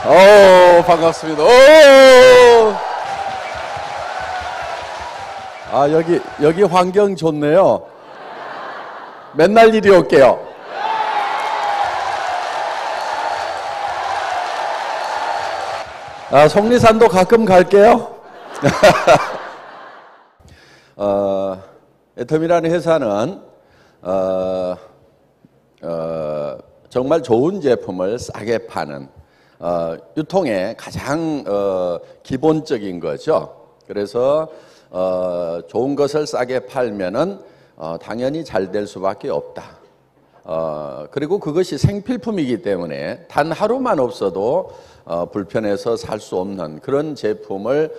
오, 반갑습니다. 오! 아, 여기 환경 좋네요. 맨날 이리 올게요. 아, 속리산도 가끔 갈게요. 애텀이라는 회사는 정말 좋은 제품을 싸게 파는 유통의 가장 기본적인 거죠. 그래서 좋은 것을 싸게 팔면은 당연히 잘 될 수밖에 없다. 그리고 그것이 생필품이기 때문에 단 하루만 없어도 불편해서 살 수 없는 그런 제품을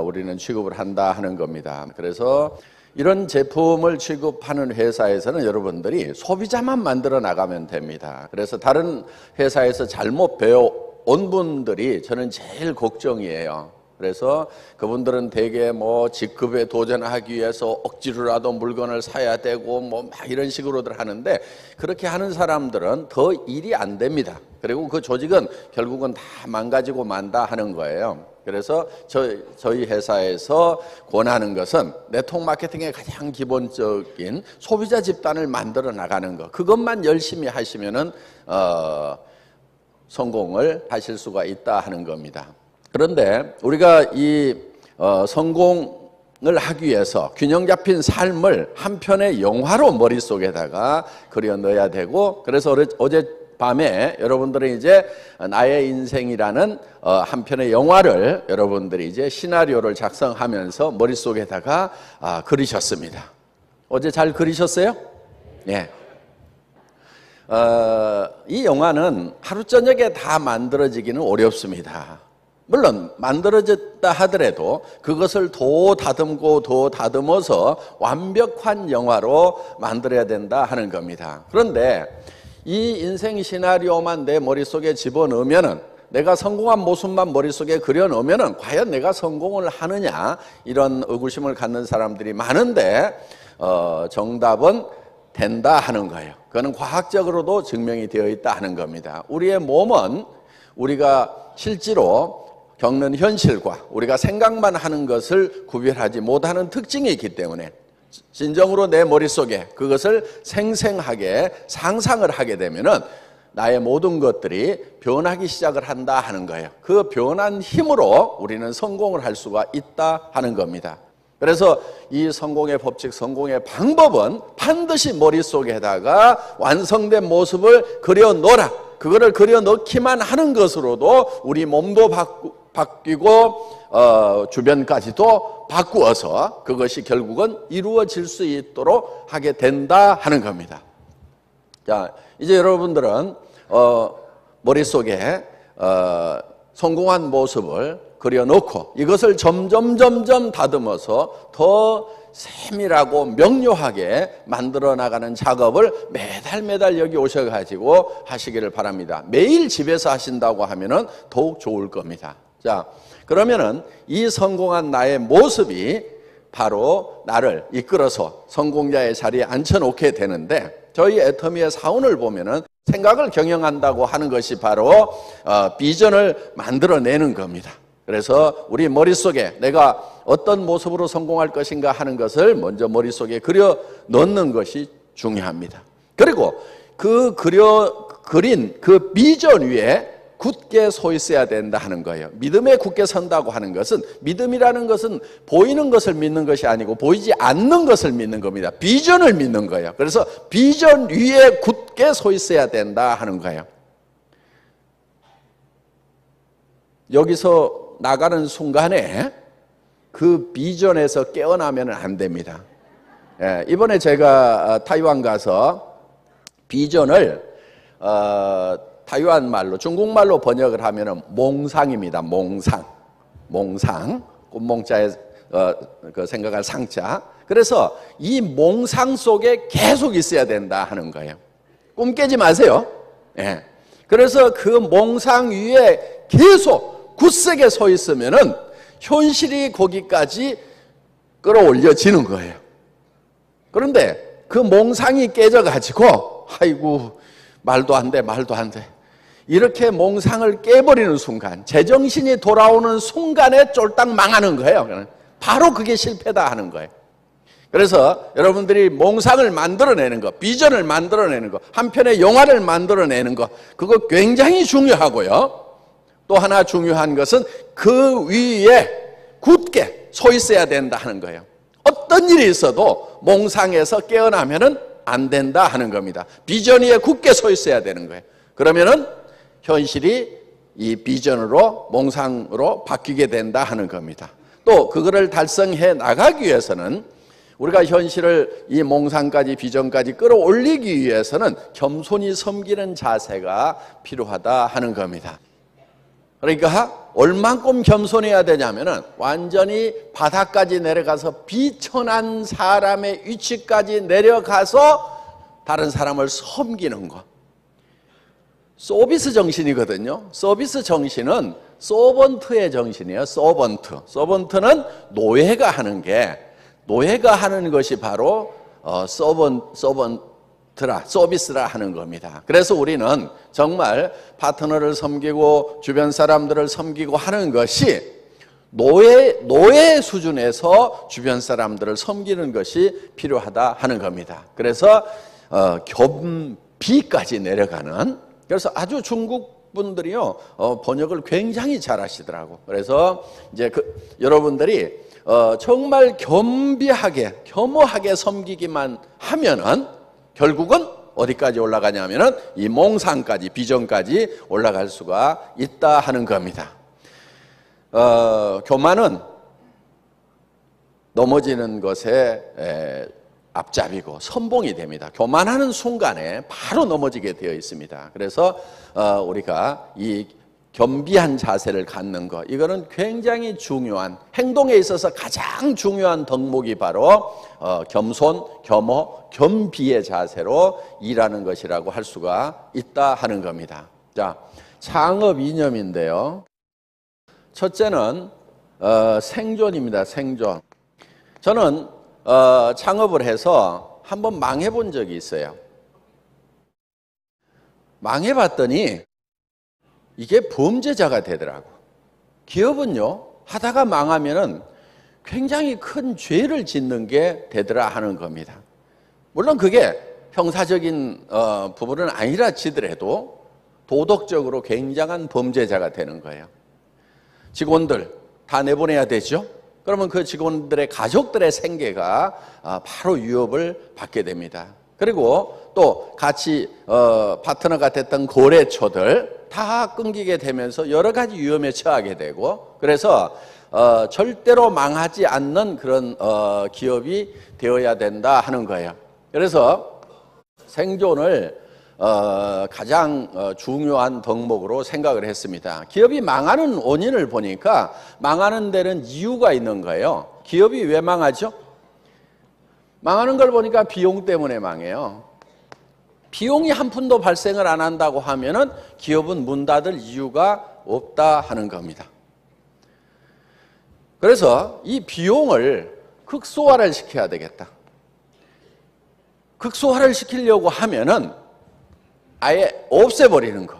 우리는 취급을 한다 하는 겁니다. 그래서 이런 제품을 취급하는 회사에서는 여러분들이 소비자만 만들어 나가면 됩니다. 그래서 다른 회사에서 잘못 배워온 분들이 저는 제일 걱정이에요. 그래서 그분들은 대개 뭐 직급에 도전하기 위해서 억지로라도 물건을 사야 되고 뭐 막 이런 식으로들 하는데, 그렇게 하는 사람들은 더 일이 안 됩니다. 그리고 그 조직은 결국은 다 망가지고 만다 하는 거예요. 그래서 저희 회사에서 권하는 것은 네트워크 마케팅의 가장 기본적인 소비자 집단을 만들어 나가는 것, 그것만 열심히 하시면은 성공을 하실 수가 있다 하는 겁니다. 그런데 우리가 이 성공을 하기 위해서 균형 잡힌 삶을 한 편의 영화로 머릿속에다가 그려 넣어야 되고, 그래서 어젯밤에 여러분들은 이제 나의 인생이라는 한 편의 영화를 여러분들이 이제 시나리오를 작성하면서 머릿속에다가 그리셨습니다. 어제 잘 그리셨어요? 네. 이 영화는 하루 저녁에 다 만들어지기는 어렵습니다. 물론 만들어졌다 하더라도 그것을 더 다듬어서 완벽한 영화로 만들어야 된다 하는 겁니다. 그런데 이 인생 시나리오만 내 머릿속에 집어넣으면은, 내가 성공한 모습만 머릿속에 그려놓으면은 과연 내가 성공을 하느냐, 이런 의구심을 갖는 사람들이 많은데 정답은 된다 하는 거예요. 그거는 과학적으로도 증명이 되어 있다 하는 겁니다. 우리의 몸은 우리가 실제로 겪는 현실과 우리가 생각만 하는 것을 구별하지 못하는 특징이 있기 때문에 진정으로 내 머릿속에 그것을 생생하게 상상을 하게 되면은 나의 모든 것들이 변하기 시작을 한다 하는 거예요. 그 변한 힘으로 우리는 성공을 할 수가 있다 하는 겁니다. 그래서 이 성공의 법칙, 성공의 방법은 반드시 머릿속에다가 완성된 모습을 그려놓으라. 그거를 그려넣기만 하는 것으로도 우리 몸도 바뀌고 주변까지도 바꾸어서 그것이 결국은 이루어질 수 있도록 하게 된다 하는 겁니다. 자, 이제 여러분들은 머릿속에 성공한 모습을 그려놓고 이것을 점점 다듬어서 더 세밀하고 명료하게 만들어 나가는 작업을 매달 여기 오셔가지고 하시기를 바랍니다. 매일 집에서 하신다고 하면은 더욱 좋을 겁니다. 자, 그러면은 이 성공한 나의 모습이 바로 나를 이끌어서 성공자의 자리에 앉혀놓게 되는데, 저희 애터미의 사원을 보면은 생각을 경영한다고 하는 것이 바로 비전을 만들어내는 겁니다. 그래서 우리 머릿속에 내가 어떤 모습으로 성공할 것인가 하는 것을 먼저 머릿속에 그려 넣는 것이 중요합니다. 그리고 그 그린 그 비전 위에 굳게 서 있어야 된다 하는 거예요. 믿음에 굳게 선다고 하는 것은, 믿음이라는 것은 보이는 것을 믿는 것이 아니고 보이지 않는 것을 믿는 겁니다. 비전을 믿는 거예요. 그래서 비전 위에 굳게 서 있어야 된다 하는 거예요. 여기서 나가는 순간에 그 비전에서 깨어나면 안 됩니다. 이번에 제가 타이완 가서 비전을 타이완 말로, 중국말로 번역을 하면은 몽상입니다. 몽상. 꽃몽자에 그 생각할 상자. 그래서 이 몽상 속에 계속 있어야 된다 하는 거예요. 꿈 깨지 마세요. 그래서 그 몽상 위에 계속 굳세게 서 있으면은 현실이 거기까지 끌어올려지는 거예요. 그런데 그 몽상이 깨져가지고, 아이고, 말도 안 돼. 이렇게 몽상을 깨버리는 순간, 제정신이 돌아오는 순간에 쫄딱 망하는 거예요. 바로 그게 실패다 하는 거예요. 그래서 여러분들이 몽상을 만들어내는 거, 비전을 만들어내는 거, 한편의 영화를 만들어내는 거, 그거 굉장히 중요하고요. 또 하나 중요한 것은 그 위에 굳게 서 있어야 된다 하는 거예요. 어떤 일이 있어도 몽상에서 깨어나면은 안 된다 하는 겁니다. 비전 위에 굳게 서 있어야 되는 거예요. 그러면은 현실이 이 비전으로, 몽상으로 바뀌게 된다 하는 겁니다. 또 그거를 달성해 나가기 위해서는 우리가 현실을 이 몽상까지, 비전까지 끌어올리기 위해서는 겸손히 섬기는 자세가 필요하다 하는 겁니다. 그러니까 얼만큼 겸손해야 되냐면은 완전히 바닥까지 내려가서 비천한 사람의 위치까지 내려가서 다른 사람을 섬기는 것. 서비스 정신이거든요. 서비스 정신은 서번트의 정신이에요. 서번트. 서번트는 노예가 하는 것이 바로 서비스라 하는 겁니다. 그래서 우리는 정말 파트너를 섬기고 주변 사람들을 섬기고 하는 것이 노예 수준에서 주변 사람들을 섬기는 것이 필요하다 하는 겁니다. 그래서 겸비까지 내려가는, 그래서 아주 중국 분들이요 번역을 굉장히 잘 하시더라고. 그래서 이제 여러분들이 정말 겸비하게, 겸허하게 섬기기만 하면은 결국은 어디까지 올라가냐면은 이 몽상까지, 비전까지 올라갈 수가 있다 하는 겁니다. 교만은 넘어지는 것에 앞잡이고 선봉이 됩니다. 교만하는 순간에 바로 넘어지게 되어 있습니다. 그래서 우리가 이 겸비한 자세를 갖는 것, 이거는 굉장히 중요한, 행동에 있어서 가장 중요한 덕목이 바로 겸손, 겸허, 겸비의 자세로 일하는 것이라고 할 수가 있다 하는 겁니다. 자, 창업 이념인데요. 첫째는 생존입니다. 생존. 저는 창업을 해서 한번 망해본 적이 있어요. 망해봤더니 이게 범죄자가 되더라고. 기업은요, 하다가 망하면은 굉장히 큰 죄를 짓는 게 되더라 하는 겁니다. 물론 그게 형사적인 부분은 아니라 치더라도 도덕적으로 굉장한 범죄자가 되는 거예요. 직원들 다 내보내야 되죠. 그러면 그 직원들의 가족들의 생계가 바로 위협을 받게 됩니다. 그리고 또 같이 파트너가 됐던 거래처들 다 끊기게 되면서 여러 가지 위험에 처하게 되고, 그래서 절대로 망하지 않는 그런 기업이 되어야 된다 하는 거예요. 그래서 생존을 가장 중요한 덕목으로 생각을 했습니다. 기업이 망하는 원인을 보니까 망하는 데는 이유가 있는 거예요. 기업이 왜 망하죠? 망하는 걸 보니까 비용 때문에 망해요. 비용이 한 푼도 발생을 안 한다고 하면은 기업은 문 닫을 이유가 없다 하는 겁니다. 그래서 이 비용을 극소화를 시켜야 되겠다. 극소화를 시키려고 하면은 아예 없애버리는 것,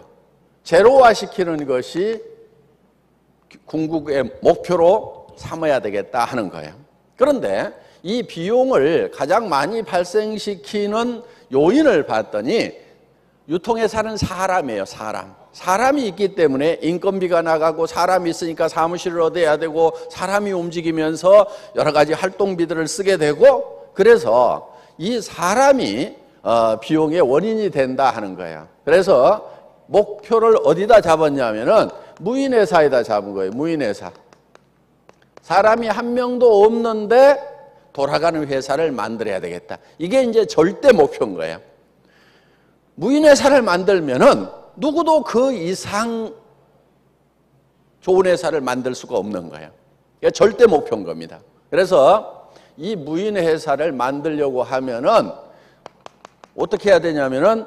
제로화 시키는 것이 궁극의 목표로 삼아야 되겠다 하는 거예요. 그런데 이 비용을 가장 많이 발생시키는 요인을 봤더니 유통에 사는 사람이에요. 사람이 있기 때문에 인건비가 나가고, 사람이 있으니까 사무실을 얻어야 되고, 사람이 움직이면서 여러 가지 활동비들을 쓰게 되고, 그래서 이 사람이 비용의 원인이 된다 하는 거예요. 그래서 목표를 어디다 잡았냐면은 무인회사에다 잡은 거예요. 무인회사. 사람이 한 명도 없는데 돌아가는 회사를 만들어야 되겠다. 이게 이제 절대 목표인 거예요. 무인회사를 만들면은 누구도 그 이상 좋은 회사를 만들 수가 없는 거예요. 이게 절대 목표인 겁니다. 그래서 이 무인회사를 만들려고 하면은 어떻게 해야 되냐면은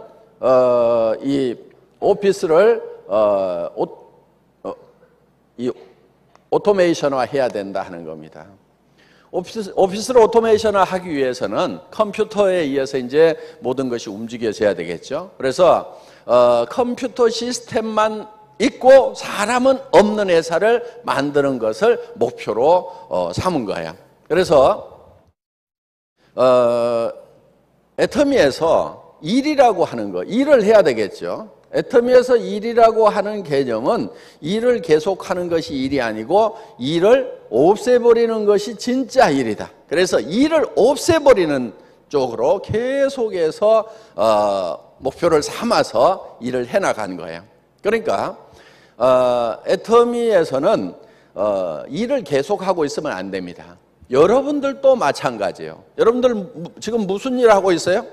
이 오피스를 이 오토메이션화 해야 된다 하는 겁니다. 오피스를 오토메이션화 하기 위해서는 컴퓨터에 의해서 이제 모든 것이 움직여져야 되겠죠. 그래서 컴퓨터 시스템만 있고 사람은 없는 회사를 만드는 것을 목표로 삼은 거예요. 그래서 애터미에서 일이라고 하는 거, 일을 해야 되겠죠. 애터미에서 일이라고 하는 개념은 일을 계속하는 것이 일이 아니고 일을 없애버리는 것이 진짜 일이다. 그래서 일을 없애버리는 쪽으로 계속해서 목표를 삼아서 일을 해나가는 거예요. 그러니까 애터미에서는 일을 계속하고 있으면 안 됩니다. 여러분들도 마찬가지예요. 여러분들 지금 무슨 일을 하고 있어요?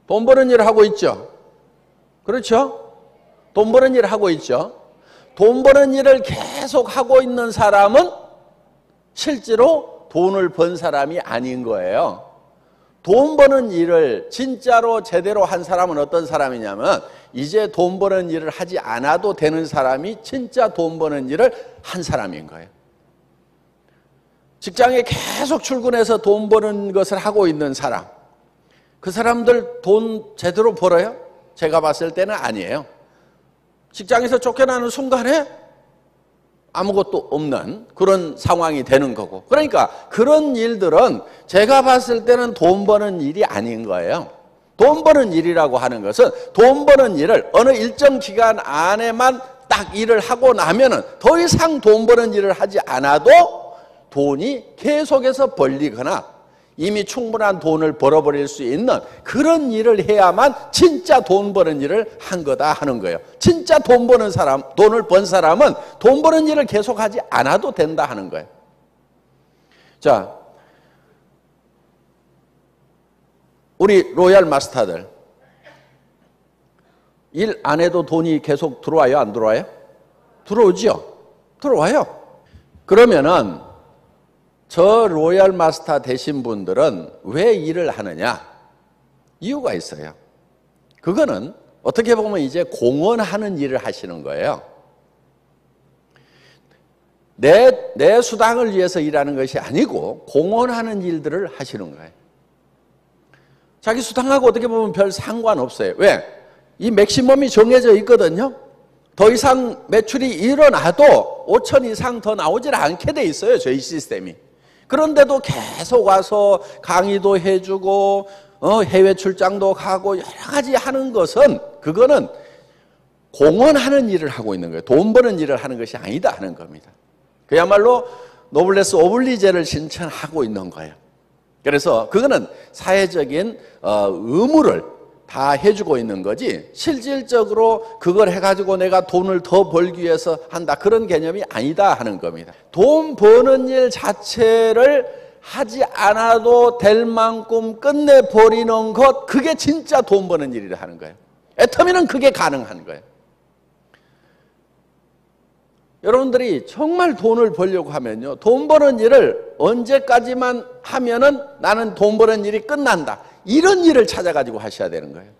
돈 버는 일을 하고 있죠. 그렇죠? 돈 버는 일을 하고 있죠. 돈 버는 일을 계속 하고 있는 사람은 실제로 돈을 번 사람이 아닌 거예요. 돈 버는 일을 진짜로 제대로 한 사람은 어떤 사람이냐면 이제 돈 버는 일을 하지 않아도 되는 사람이 진짜 돈 버는 일을 한 사람인 거예요. 직장에 계속 출근해서 돈 버는 것을 하고 있는 사람, 그 사람들 돈 제대로 벌어요? 제가 봤을 때는 아니에요. 직장에서 쫓겨나는 순간에 아무것도 없는 그런 상황이 되는 거고, 그러니까 그런 일들은 제가 봤을 때는 돈 버는 일이 아닌 거예요. 돈 버는 일이라고 하는 것은 돈 버는 일을 어느 일정 기간 안에만 딱 일을 하고 나면은 더 이상 돈 버는 일을 하지 않아도 돈이 계속해서 벌리거나 이미 충분한 돈을 벌어버릴 수 있는 그런 일을 해야만 진짜 돈 버는 일을 한 거다 하는 거예요. 진짜 돈 버는 사람, 돈을 번 사람은 돈 버는 일을 계속하지 않아도 된다 하는 거예요. 자, 우리 로얄 마스터들 일 안 해도 돈이 계속 들어와요? 안 들어와요? 들어오죠? 들어와요. 그러면은 저 로얄 마스터 되신 분들은 왜 일을 하느냐? 이유가 있어요. 그거는 어떻게 보면 이제 공헌하는 일을 하시는 거예요. 내 수당을 위해서 일하는 것이 아니고 공헌하는 일들을 하시는 거예요. 자기 수당하고 어떻게 보면 별 상관없어요. 왜? 이 맥시멈이 정해져 있거든요. 더 이상 매출이 일어나도 5천 이상 더 나오질 않게 돼 있어요. 저희 시스템이. 그런데도 계속 와서 강의도 해주고 해외 출장도 가고 여러 가지 하는 것은 그거는 공헌하는 일을 하고 있는 거예요. 돈 버는 일을 하는 것이 아니다 하는 겁니다. 그야말로 노블레스 오블리제를 실천하고 있는 거예요. 그래서 그거는 사회적인 의무를 다 해주고 있는 거지 실질적으로 그걸 해가지고 내가 돈을 더 벌기 위해서 한다 그런 개념이 아니다 하는 겁니다. 돈 버는 일 자체를 하지 않아도 될 만큼 끝내버리는 것, 그게 진짜 돈 버는 일이라 하는 거예요. 애터미는 그게 가능한 거예요. 여러분들이 정말 돈을 벌려고 하면요, 돈 버는 일을 언제까지만 하면은 나는 돈 버는 일이 끝난다, 이런 일을 찾아가지고 하셔야 되는 거예요.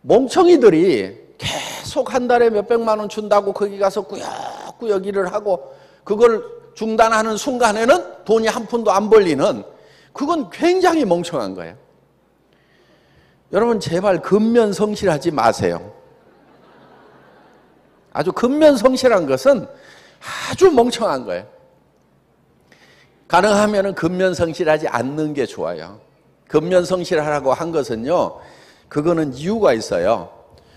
멍청이들이 계속 한 달에 몇백만 원 준다고 거기 가서 꾸역꾸역 일을 하고 그걸 중단하는 순간에는 돈이 한 푼도 안 벌리는, 그건 굉장히 멍청한 거예요. 여러분 제발 근면성실하지 마세요. 아주 근면성실한 것은 아주 멍청한 거예요. 가능하면 근면성실하지 않는 게 좋아요. 근면성실하라고 한 것은요, 그거는 이유가 있어요.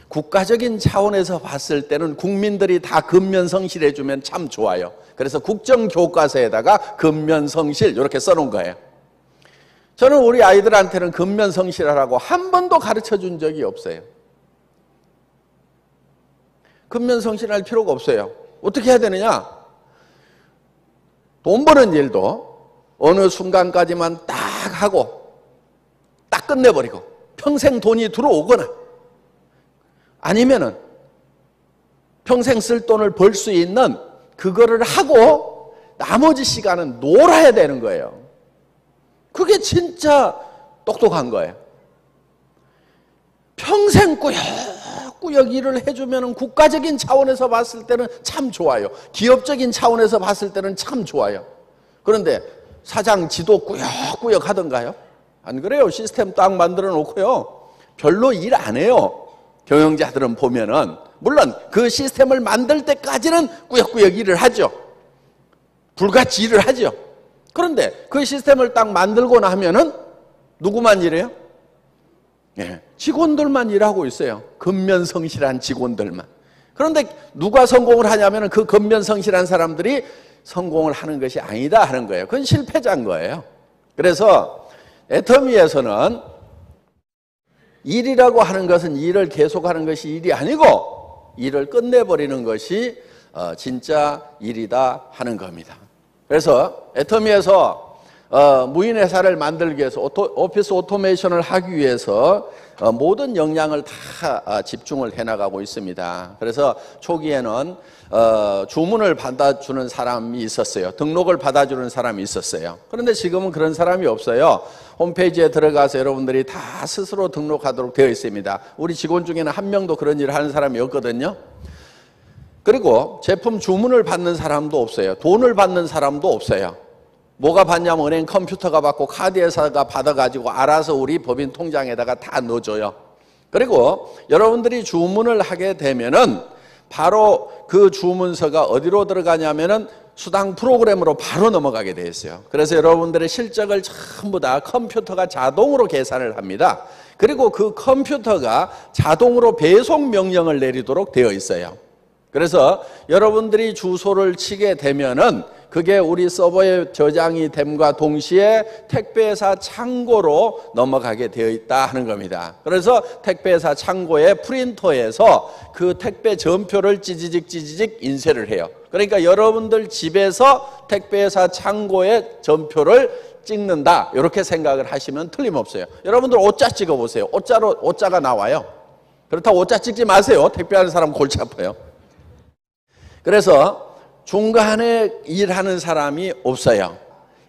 국가적인 차원에서 봤을 때는 국민들이 다 근면성실해 주면 참 좋아요. 그래서 국정교과서에다가 근면성실 이렇게 써놓은 거예요. 저는 우리 아이들한테는 근면성실하라고 한 번도 가르쳐 준 적이 없어요. 근면성실할 필요가 없어요. 어떻게 해야 되느냐? 돈 버는 일도 어느 순간까지만 딱 하고 딱 끝내버리고 평생 돈이 들어오거나 아니면은 평생 쓸 돈을 벌 수 있는 그거를 하고 나머지 시간은 놀아야 되는 거예요. 그게 진짜 똑똑한 거예요. 평생 꾸역꾸역 일을 해주면 국가적인 차원에서 봤을 때는 참 좋아요. 기업적인 차원에서 봤을 때는 참 좋아요. 그런데 사장 지도 꾸역꾸역 하던가요? 안 그래요? 시스템 딱 만들어 놓고요. 별로 일 안 해요. 경영자들은 보면은. 물론 그 시스템을 만들 때까지는 꾸역꾸역 일을 하죠. 불같이 일을 하죠. 그런데 그 시스템을 딱 만들고 나면은 누구만 일해요? 예, 직원들만 일하고 있어요. 근면성실한 직원들만. 그런데 누가 성공을 하냐면은 그 근면성실한 사람들이 성공을 하는 것이 아니다 하는 거예요. 그건 실패자인 거예요. 그래서 애터미에서는 일이라고 하는 것은 일을 계속하는 것이 일이 아니고 일을 끝내버리는 것이 진짜 일이다 하는 겁니다. 그래서 애터미에서 무인회사를 만들기 위해서 오피스 오토메이션을 하기 위해서 모든 역량을 다 집중을 해나가고 있습니다. 그래서 초기에는 주문을 받아주는 사람이 있었어요. 등록을 받아주는 사람이 있었어요. 그런데 지금은 그런 사람이 없어요. 홈페이지에 들어가서 여러분들이 다 스스로 등록하도록 되어 있습니다. 우리 직원 중에는 한 명도 그런 일을 하는 사람이 없거든요. 그리고 제품 주문을 받는 사람도 없어요. 돈을 받는 사람도 없어요. 뭐가 받냐면 은행 컴퓨터가 받고 카드 회사가 받아가지고 알아서 우리 법인 통장에다가 다 넣어줘요. 그리고 여러분들이 주문을 하게 되면은 바로 그 주문서가 어디로 들어가냐면은 수당 프로그램으로 바로 넘어가게 돼 있어요. 그래서 여러분들의 실적을 전부 다 컴퓨터가 자동으로 계산을 합니다. 그리고 그 컴퓨터가 자동으로 배송 명령을 내리도록 되어 있어요. 그래서 여러분들이 주소를 치게 되면은 그게 우리 서버에 저장이 됨과 동시에 택배회사 창고로 넘어가게 되어 있다 하는 겁니다. 그래서 택배회사 창고의 프린터에서 그 택배 전표를 찌지직 인쇄를 해요. 그러니까 여러분들 집에서 택배회사 창고에 전표를 찍는다 이렇게 생각을 하시면 틀림없어요. 여러분들 오자 찍어보세요. 오자가 나와요. 그렇다고 오자 찍지 마세요. 택배하는 사람 골치 아파요. 그래서 중간에 일하는 사람이 없어요.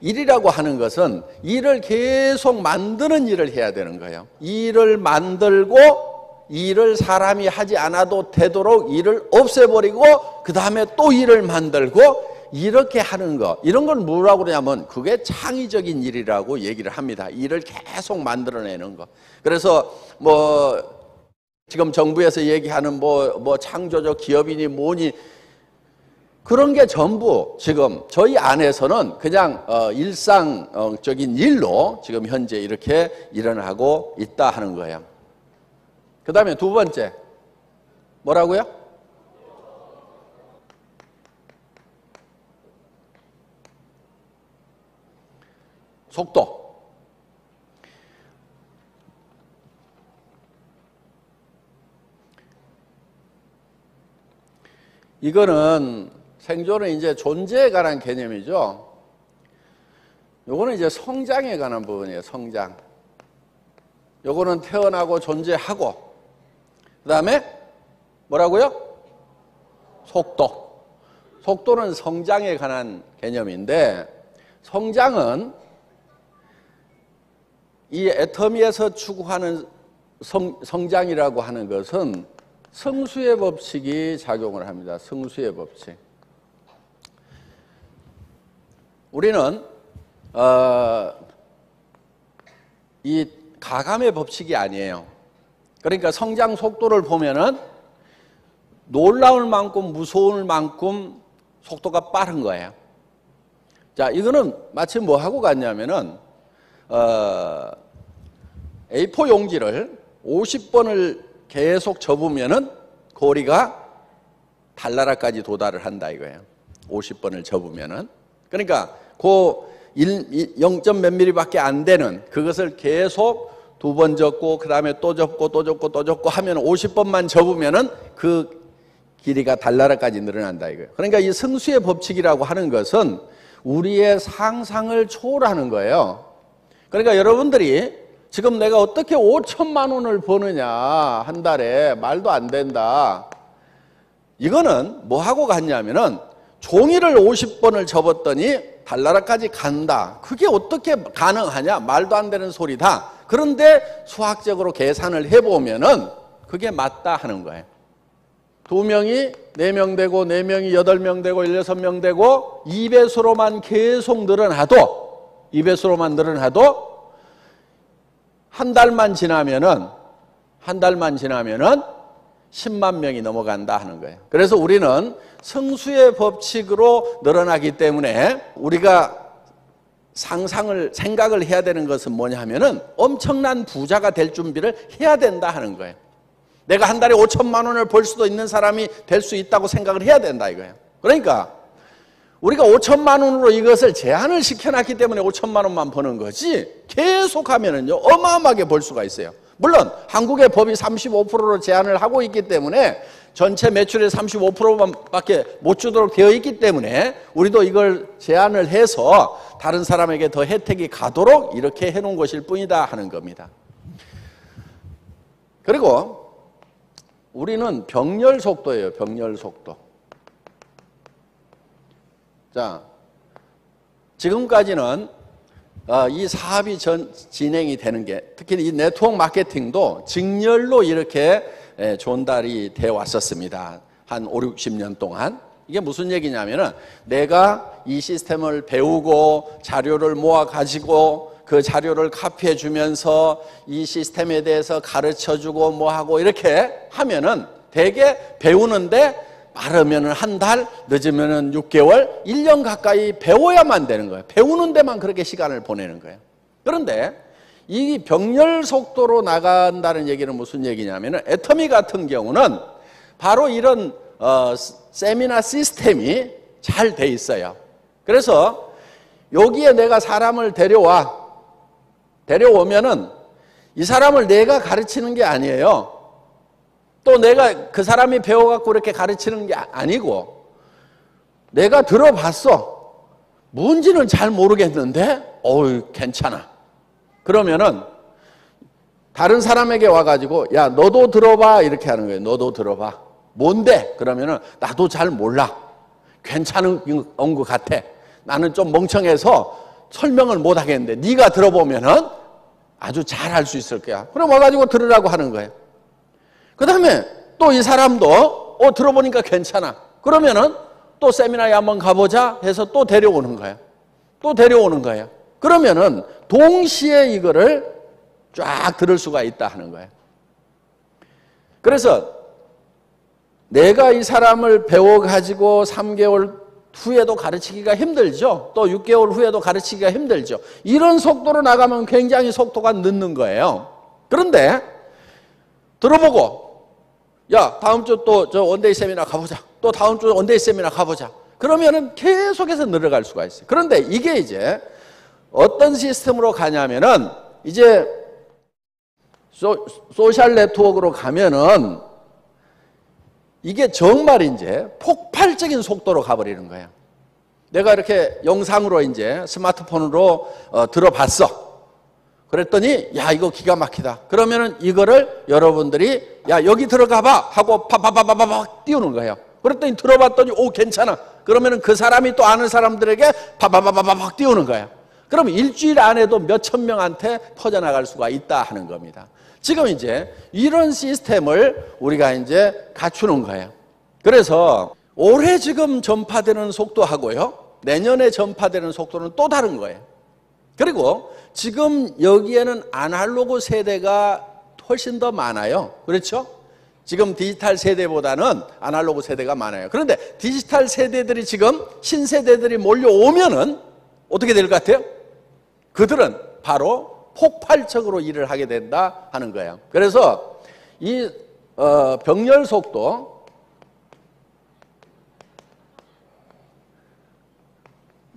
일이라고 하는 것은 일을 계속 만드는 일을 해야 되는 거예요. 일을 만들고 일을 사람이 하지 않아도 되도록 일을 없애버리고 그 다음에 또 일을 만들고 이렇게 하는 거, 이런 건 뭐라고 그러냐면 그게 창의적인 일이라고 얘기를 합니다. 일을 계속 만들어내는 거. 그래서 지금 정부에서 얘기하는 창조적 기업이니 뭐니 그런 게 전부 지금 저희 안에서는 그냥 일상적인 일로 지금 현재 이렇게 일어나고 있다 하는 거예요. 그 다음에 두 번째 뭐라고요? 속도. 이거는 생존은 이제 존재에 관한 개념이죠. 요거는 이제 성장에 관한 부분이에요. 성장. 요거는 태어나고 존재하고 그 다음에 뭐라고요? 속도. 속도는 성장에 관한 개념인데 성장은 이 애터미에서 추구하는 성장이라고 하는 것은 승수의 법칙이 작용을 합니다. 승수의 법칙. 우리는 이 가감의 법칙이 아니에요. 그러니까 성장 속도를 보면은 놀라울 만큼 무서울 만큼 속도가 빠른 거예요. 자, 이거는 마치 뭐 하고 같냐면은 A4 용지를 50번을 계속 접으면은 고리가 달나라까지 도달을 한다 이거예요. 50번을 접으면은. 그러니까 그 0점 몇 미리밖에 안 되는 그것을 계속 두 번 접고 그 다음에 또 접고 또 접고 또 접고 하면 50번만 접으면은 그 길이가 달나라까지 늘어난다 이거예요. 그러니까 이 승수의 법칙이라고 하는 것은 우리의 상상을 초월하는 거예요. 그러니까 여러분들이 지금 내가 어떻게 5천만 원을 버느냐 한 달에 말도 안 된다. 이거는 뭐 하고 갔냐면은 종이를 50번을 접었더니 달나라까지 간다. 그게 어떻게 가능하냐? 말도 안 되는 소리다. 그런데 수학적으로 계산을 해보면은 그게 맞다 하는 거예요. 2명이 4명 되고 4명이 8명 되고 16명 되고 2배수로만 계속 늘어나도 2배수로만 늘어나도 한 달만 지나면은 10만 명이 넘어간다 하는 거예요. 그래서 우리는 성수의 법칙으로 늘어나기 때문에 우리가 생각을 해야 되는 것은 뭐냐 하면은 엄청난 부자가 될 준비를 해야 된다 하는 거예요. 내가 한 달에 5천만 원을 벌 수도 있는 사람이 될 수 있다고 생각을 해야 된다 이거예요. 그러니까 우리가 5천만 원으로 이것을 제한을 시켜놨기 때문에 5천만 원만 버는 거지, 계속 하면은요 어마어마하게 벌 수가 있어요. 물론 한국의 법이 35%로 제한을 하고 있기 때문에 전체 매출의 35%밖에 못 주도록 되어 있기 때문에 우리도 이걸 제한을 해서 다른 사람에게 더 혜택이 가도록 이렇게 해놓은 것일 뿐이다 하는 겁니다. 그리고 우리는 병렬 속도예요. 병렬 속도. 자, 지금까지는 이 사업이 진행이 되는 게, 특히 이 네트워크 마케팅도 직렬로 이렇게 전달이 되어 왔었습니다. 한 5, 60년 동안. 이게 무슨 얘기냐면은 내가 이 시스템을 배우고 자료를 모아 가지고 그 자료를 카피해 주면서 이 시스템에 대해서 가르쳐 주고 뭐 하고 이렇게 하면은 되게 배우는데 빠르면은 한 달, 늦으면은 6개월, 1년 가까이 배워야만 되는 거예요. 배우는 데만 그렇게 시간을 보내는 거예요. 그런데 이 병렬 속도로 나간다는 얘기는 무슨 얘기냐면은 애터미 같은 경우는 바로 이런 세미나 시스템이 잘 돼 있어요. 그래서 여기에 내가 사람을 데려오면은 이 사람을 내가 가르치는 게 아니에요. 또 내가 그 사람이 배워갖고 이렇게 가르치는 게 아니고, 내가 들어봤어. 뭔지는 잘 모르겠는데, 괜찮아. 그러면은 다른 사람에게 와가지고, 야, 너도 들어봐. 이렇게 하는 거예요. 너도 들어봐. 뭔데? 그러면은 나도 잘 몰라. 괜찮은 것 같아. 나는 좀 멍청해서 설명을 못 하겠는데, 네가 들어보면은 아주 잘 할 수 있을 거야. 그럼 와가지고 들으라고 하는 거예요. 그 다음에 또 이 사람도 들어보니까 괜찮아. 그러면은 또 세미나에 한번 가보자 해서 또 데려오는 거예요. 또 데려오는 거예요. 그러면은 동시에 이거를 쫙 들을 수가 있다 하는 거예요. 그래서 내가 이 사람을 배워가지고 3개월 후에도 가르치기가 힘들죠. 또 6개월 후에도 가르치기가 힘들죠. 이런 속도로 나가면 굉장히 속도가 늦는 거예요. 그런데 들어보고, 야, 다음 주 또 저 원데이 세미나 가보자. 또 다음 주 원데이 세미나 가보자. 그러면은 계속해서 늘어갈 수가 있어요. 그런데 이게 이제 어떤 시스템으로 가냐면은 이제 소셜 네트워크로 가면은 이게 정말 이제 폭발적인 속도로 가버리는 거예요. 내가 이렇게 영상으로 이제 스마트폰으로 들어봤어. 그랬더니 야, 이거 기가 막히다. 그러면은 이거를 여러분들이 야, 여기 들어가봐 하고 파파파파팍 띄우는 거예요. 그랬더니 들어봤더니 오, 괜찮아. 그러면은 그 사람이 또 아는 사람들에게 파파파파팍 띄우는 거예요. 그럼 일주일 안에도 몇천 명한테 퍼져나갈 수가 있다 하는 겁니다. 지금 이제 이런 시스템을 우리가 이제 갖추는 거예요. 그래서 올해 지금 전파되는 속도하고요, 내년에 전파되는 속도는 또 다른 거예요. 그리고 지금 여기에는 아날로그 세대가 훨씬 더 많아요. 그렇죠? 지금 디지털 세대보다는 아날로그 세대가 많아요. 그런데 디지털 세대들이 지금 신세대들이 몰려오면은 어떻게 될 것 같아요? 그들은 바로 폭발적으로 일을 하게 된다 하는 거예요. 그래서 이 병렬 속도,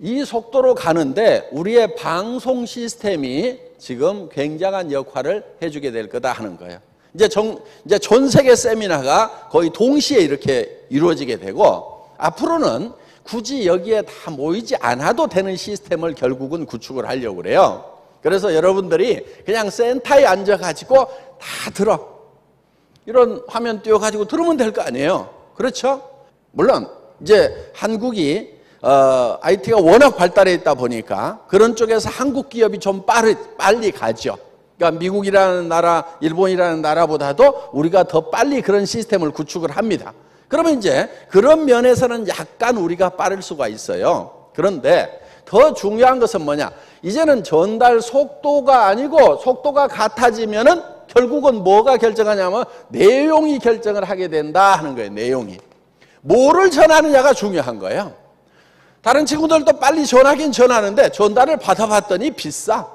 이 속도로 가는데 우리의 방송 시스템이 지금 굉장한 역할을 해주게 될 거다 하는 거예요. 이제 전 세계 세미나가 거의 동시에 이렇게 이루어지게 되고, 앞으로는 굳이 여기에 다 모이지 않아도 되는 시스템을 결국은 구축을 하려고 그래요. 그래서 여러분들이 그냥 센터에 앉아가지고 다 들어. 이런 화면 띄워가지고 들으면 될 거 아니에요. 그렇죠? 물론 이제 한국이 IT가 워낙 발달해 있다 보니까 그런 쪽에서 한국 기업이 좀 빨리 가죠. 그러니까 미국이라는 나라, 일본이라는 나라보다도 우리가 더 빨리 그런 시스템을 구축을 합니다. 그러면 이제 그런 면에서는 약간 우리가 빠를 수가 있어요. 그런데 더 중요한 것은 뭐냐? 이제는 전달 속도가 아니고 속도가 같아지면은 결국은 뭐가 결정하냐면 내용이 결정을 하게 된다 하는 거예요. 내용이. 뭐를 전하느냐가 중요한 거예요. 다른 친구들도 빨리 전하긴 전하는데 전달을 받아봤더니 비싸.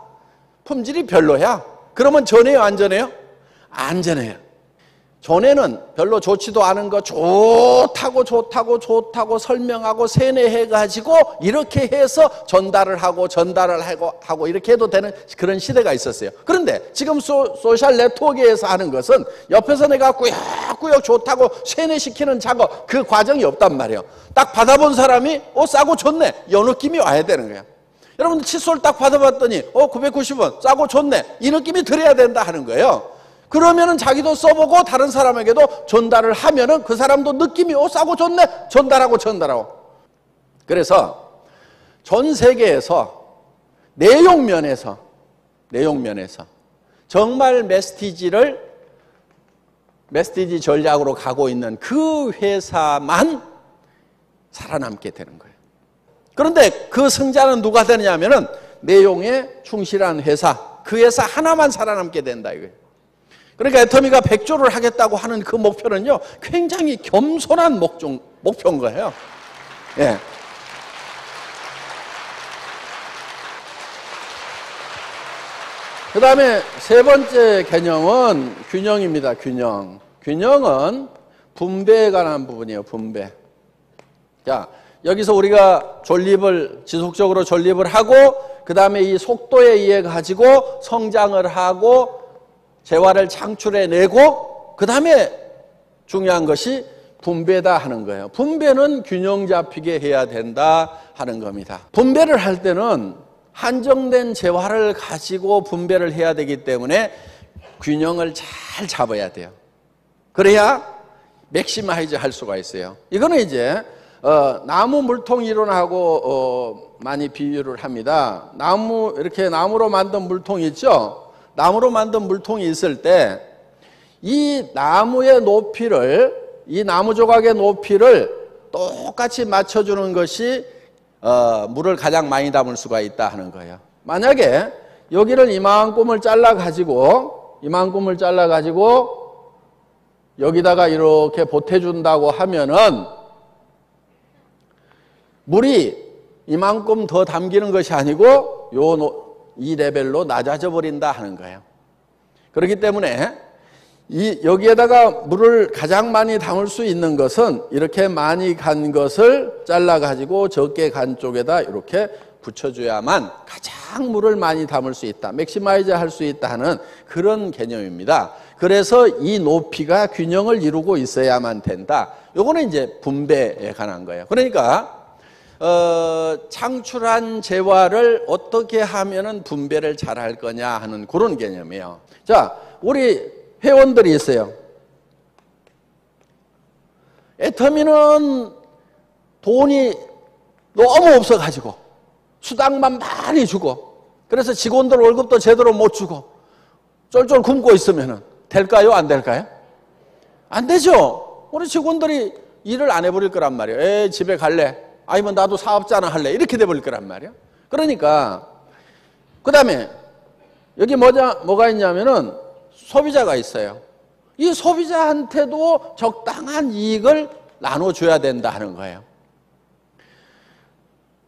품질이 별로야. 그러면 전해요, 안 전해요? 안 전해요. 전에는 별로 좋지도 않은 거 좋다고 설명하고 세뇌해가지고 이렇게 해서 전달을 하고 이렇게 해도 되는 그런 시대가 있었어요. 그런데 지금 소셜 네트워크에서 하는 것은 옆에서 내가 꾸역꾸역 좋다고 세뇌시키는 작업, 그 과정이 없단 말이에요. 딱 받아본 사람이 싸고 좋네, 이 느낌이 와야 되는 거예요. 여러분들 칫솔 딱 받아봤더니 990원 싸고 좋네, 이 느낌이 들어야 된다 하는 거예요. 그러면은 자기도 써보고 다른 사람에게도 전달을 하면은 그 사람도 느낌이 싸고 좋네, 전달하고. 그래서 전 세계에서 내용 면에서 정말 메시지 전략으로 가고 있는 그 회사만 살아남게 되는 거예요. 그런데 그 승자는 누가 되느냐면은 내용에 충실한 회사, 그 회사 하나만 살아남게 된다 이거예요. 그러니까 애터미가 100조를 하겠다고 하는 그 목표는요, 굉장히 겸손한 목표인 거예요. 예. 그 다음에 세 번째 개념은 균형입니다. 균형은 분배에 관한 부분이에요. 분배. 자, 여기서 우리가 지속적으로 존립을 하고, 그 다음에 이 속도에 의해 가지고 성장을 하고, 재화를 창출해내고, 그 다음에 중요한 것이 분배다 하는 거예요. 분배는 균형 잡히게 해야 된다 하는 겁니다. 분배를 할 때는 한정된 재화를 가지고 분배를 해야 되기 때문에 균형을 잘 잡아야 돼요. 그래야 맥시마이즈 할 수가 있어요. 이거는 이제 나무 물통 이론하고 많이 비유를 합니다. 이렇게 나무로 만든 물통이 있죠? 나무로 만든 물통이 있을 때 이 나무의 높이를, 이 나무 조각의 높이를 똑같이 맞춰주는 것이 물을 가장 많이 담을 수가 있다 하는 거예요. 만약에 여기를 이만큼을 잘라가지고 여기다가 이렇게 보태준다고 하면은 물이 이만큼 더 담기는 것이 아니고 이 레벨로 낮아져 버린다 하는 거예요. 그렇기 때문에 여기에다가 물을 가장 많이 담을 수 있는 것은 이렇게 많이 간 것을 잘라가지고 적게 간 쪽에다 이렇게 붙여줘야만 가장 물을 많이 담을 수 있다, 맥시마이즈 할 수 있다 하는 그런 개념입니다. 그래서 이 높이가 균형을 이루고 있어야만 된다. 요거는 이제 분배에 관한 거예요. 그러니까 창출한 재화를 어떻게 하면은 분배를 잘 할 거냐 하는 그런 개념이에요. 자, 우리 회원들이 있어요. 애터미는 돈이 너무 없어가지고 수당만 많이 주고, 그래서 직원들 월급도 제대로 못 주고 쫄쫄 굶고 있으면은 될까요? 안 될까요? 안 되죠. 우리 직원들이 일을 안 해버릴 거란 말이에요. 집에 갈래? 아니면 나도 사업자나 할래? 이렇게 돼버릴 거란 말이에요. 그러니까 그 다음에 여기 뭐가 있냐면은 소비자가 있어요. 이 소비자한테도 적당한 이익을 나눠줘야 된다 하는 거예요.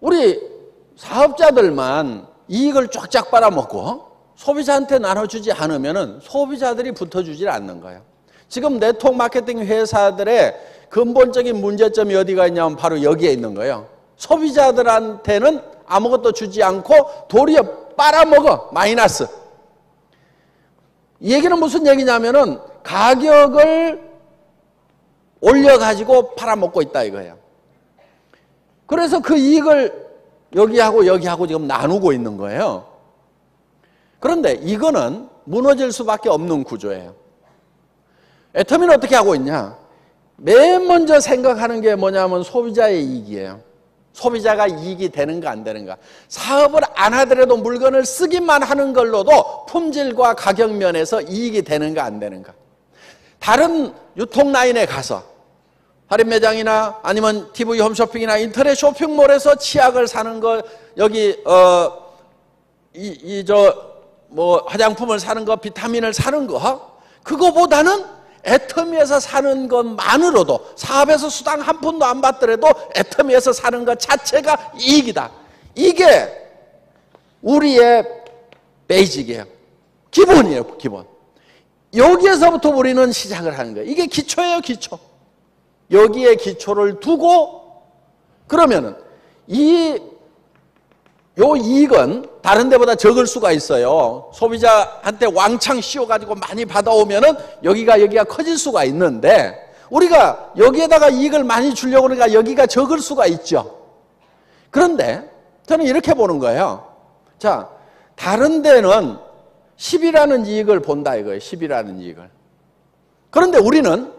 우리 사업자들만 이익을 쫙쫙 빨아먹고 소비자한테 나눠주지 않으면은 소비자들이 붙어주질 않는 거예요. 지금 네트워크 마케팅 회사들의 근본적인 문제점이 어디가 있냐면 바로 여기에 있는 거예요. 소비자들한테는 아무것도 주지 않고 도리어 빨아먹어, 마이너스. 이 얘기는 무슨 얘기냐면은 가격을 올려가지고 팔아먹고 있다 이거예요. 그래서 그 이익을 여기하고 지금 나누고 있는 거예요. 그런데 이거는 무너질 수밖에 없는 구조예요. 애터미는 어떻게 하고 있냐? 맨 먼저 생각하는 게 뭐냐면 소비자의 이익이에요. 소비자가 이익이 되는가 안 되는가. 사업을 안 하더라도 물건을 쓰기만 하는 걸로도 품질과 가격 면에서 이익이 되는가 안 되는가. 다른 유통 라인에 가서 할인 매장이나 아니면 TV 홈쇼핑이나 인터넷 쇼핑몰에서 치약을 사는 거, 여기 화장품을 사는 거, 비타민을 사는 거, 그거보다는 애터미에서 사는 것만으로도 사업에서 수당 한 푼도 안 받더라도 애터미에서 사는 것 자체가 이익이다. 이게 우리의 베이직이에요. 기본이에요, 기본. 여기에서부터 우리는 시작을 하는 거예요. 이게 기초예요, 기초. 여기에 기초를 두고 그러면은 요 이익은 다른 데보다 적을 수가 있어요. 소비자한테 왕창 씌워가지고 많이 받아오면은 여기가 커질 수가 있는데 우리가 여기에다가 이익을 많이 주려고 그러니까 여기가 적을 수가 있죠. 그런데 저는 이렇게 보는 거예요. 자, 다른 데는 10이라는 이익을 본다 이거예요. 10이라는 이익을. 그런데 우리는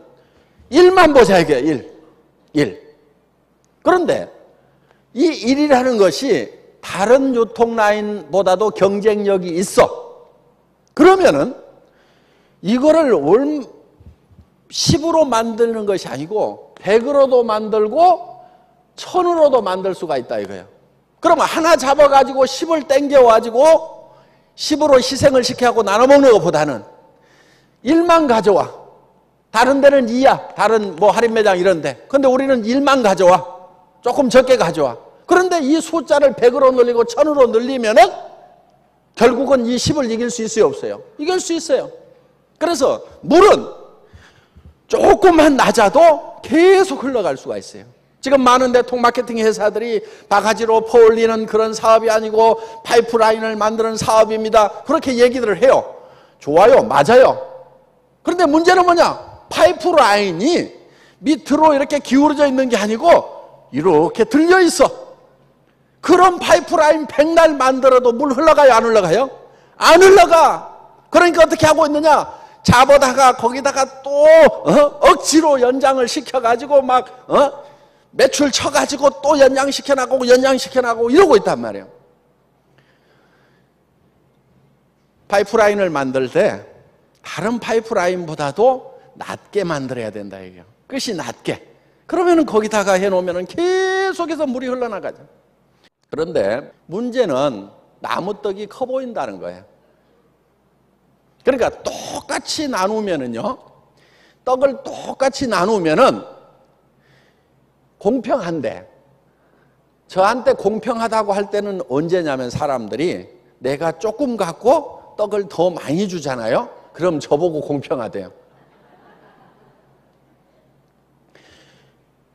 1만 보자 이게 1. 그런데 이 1이라는 것이 다른 유통라인보다도 경쟁력이 있어. 그러면은 이거를 10으로 만드는 것이 아니고 100으로도 만들고 1000으로도 만들 수가 있다 이거예요. 그러면 하나 잡아가지고 10을 땡겨가지고 10으로 희생을 시켜갖고 나눠먹는 것보다는 1만 가져와. 다른 데는 2야. 다른 할인 매장 이런 데. 근데 우리는 1만 가져와. 조금 적게 가져와. 그런데 이 숫자를 100으로 늘리고 1000으로 늘리면은 결국은 이 10을 이길 수 있어요, 없어요? 이길 수 있어요. 그래서 물은 조금만 낮아도 계속 흘러갈 수가 있어요. 지금 많은 대통 마케팅 회사들이 바가지로 퍼올리는 그런 사업이 아니고 파이프라인을 만드는 사업입니다. 그렇게 얘기들을 해요. 좋아요. 맞아요. 그런데 문제는 뭐냐? 파이프라인이 밑으로 이렇게 기울어져 있는 게 아니고 이렇게 들려 있어. 그런 파이프라인 백날 만들어도 물 흘러가요? 안 흘러가요? 안 흘러가. 그러니까 어떻게 하고 있느냐? 잡아다가 거기다가 또 억지로 연장을 시켜가지고 매출 쳐가지고 또 연장시켜나가고 이러고 있단 말이에요. 파이프라인을 만들 때 다른 파이프라인보다도 낮게 만들어야 된다 이게요. 끝이 낮게. 그러면은 거기다가 해놓으면은 계속해서 물이 흘러나가죠. 그런데 문제는 나무떡이 커 보인다는 거예요. 그러니까 똑같이 나누면은요, 떡을 똑같이 나누면은 공평한데, 저한테 공평하다고 할 때는 언제냐면 사람들이 내가 조금 갖고 떡을 더 많이 주잖아요. 그럼 저보고 공평하대요.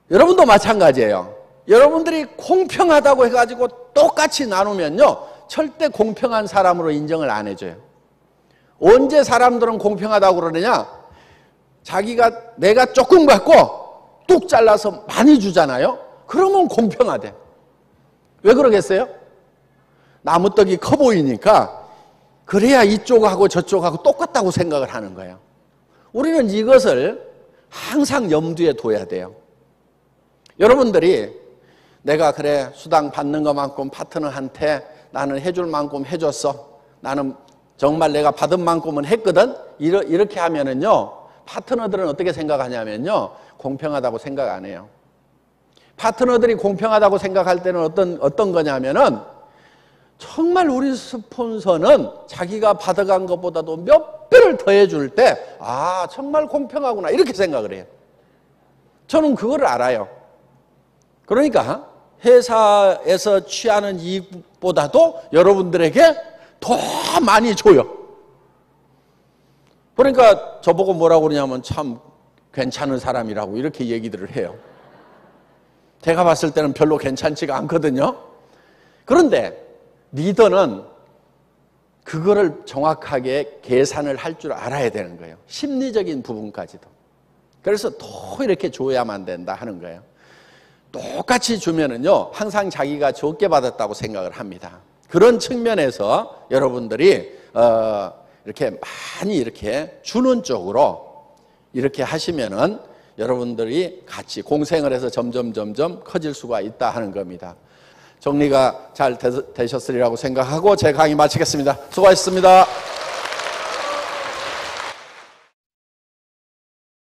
여러분도 마찬가지예요. 여러분들이 공평하다고 해가지고 똑같이 나누면요, 절대 공평한 사람으로 인정을 안 해줘요. 언제 사람들은 공평하다고 그러느냐? 내가 조금 갖고 뚝 잘라서 많이 주잖아요. 그러면 공평하대. 왜 그러겠어요? 나무떡이 커 보이니까 그래야 이쪽하고 저쪽하고 똑같다고 생각을 하는 거예요. 우리는 이것을 항상 염두에 둬야 돼요. 여러분들이 내가 그래 수당 받는 것만큼 파트너한테 나는 해줄 만큼 해줬어. 나는 정말 내가 받은 만큼은 했거든. 이렇게 하면은요, 파트너들은 어떻게 생각하냐면요, 공평하다고 생각 안 해요. 파트너들이 공평하다고 생각할 때는 어떤 거냐면은 정말 우리 스폰서는 자기가 받아간 것보다도 몇 배를 더해줄 때 정말 공평하구나 이렇게 생각을 해요. 저는 그걸 알아요. 그러니까 회사에서 취하는 이익보다도 여러분들에게 더 많이 줘요. 그러니까 저보고 뭐라고 그러냐면 참 괜찮은 사람이라고 이렇게 얘기들을 해요. 제가 봤을 때는 별로 괜찮지가 않거든요. 그런데 리더는 그거를 정확하게 계산을 할 줄 알아야 되는 거예요. 심리적인 부분까지도. 그래서 더 이렇게 줘야만 된다 하는 거예요. 똑같이 주면은요, 항상 자기가 적게 받았다고 생각을 합니다. 그런 측면에서 여러분들이 이렇게 많이 이렇게 주는 쪽으로 이렇게 하시면은 여러분들이 같이 공생을 해서 점점 커질 수가 있다 하는 겁니다. 정리가 잘 되셨으리라고 생각하고 제 강의 마치겠습니다. 수고하셨습니다.